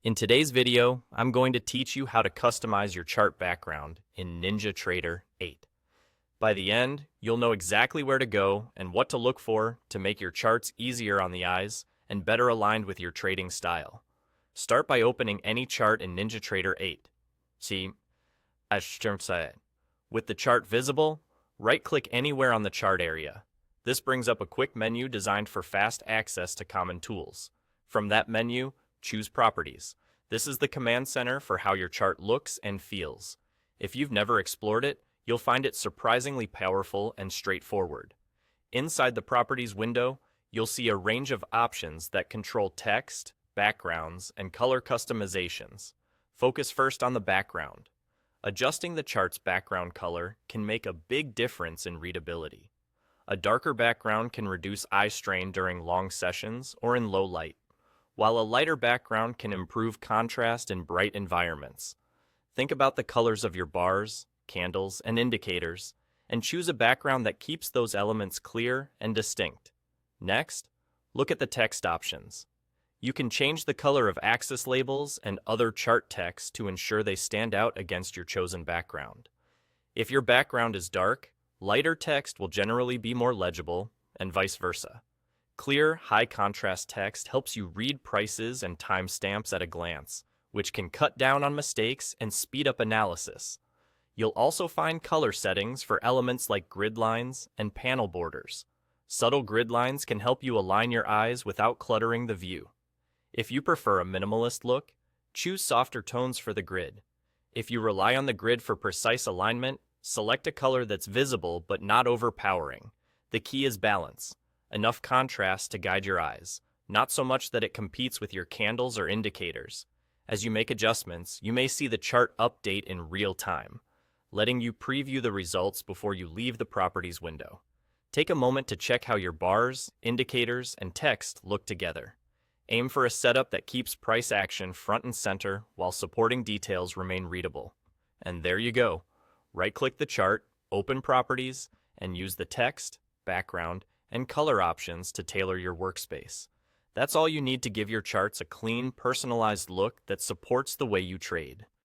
In today's video, I'm going to teach you how to customize your chart background in NinjaTrader 8. By the end, you'll know exactly where to go and what to look for to make your charts easier on the eyes and better aligned with your trading style. Start by opening any chart in NinjaTrader 8. See, with the chart visible, right-click anywhere on the chart area. This brings up a quick menu designed for fast access to common tools. From that menu, choose Properties. This is the command center for how your chart looks and feels. If you've never explored it, you'll find it surprisingly powerful and straightforward. Inside the Properties window, you'll see a range of options that control text, backgrounds, and color customizations. Focus first on the background. Adjusting the chart's background color can make a big difference in readability. A darker background can reduce eye strain during long sessions or in low light, while a lighter background can improve contrast in bright environments. Think about the colors of your bars, candles, and indicators, and choose a background that keeps those elements clear and distinct. Next, look at the text options. You can change the color of axis labels and other chart text to ensure they stand out against your chosen background. If your background is dark, lighter text will generally be more legible, and vice versa. Clear, high-contrast text helps you read prices and timestamps at a glance, which can cut down on mistakes and speed up analysis. You'll also find color settings for elements like grid lines and panel borders. Subtle grid lines can help you align your eyes without cluttering the view. If you prefer a minimalist look, choose softer tones for the grid. If you rely on the grid for precise alignment, select a color that's visible but not overpowering. The key is balance. Enough contrast to guide your eyes, not so much that it competes with your candles or indicators. As you make adjustments, you may see the chart update in real time, letting you preview the results before you leave the Properties window. Take a moment to check how your bars, indicators, and text look together. Aim for a setup that keeps price action front and center while supporting details remain readable. And there you go. Right-click the chart, open Properties, and use the text, background, and color options to tailor your workspace. That's all you need to give your charts a clean, personalized look that supports the way you trade.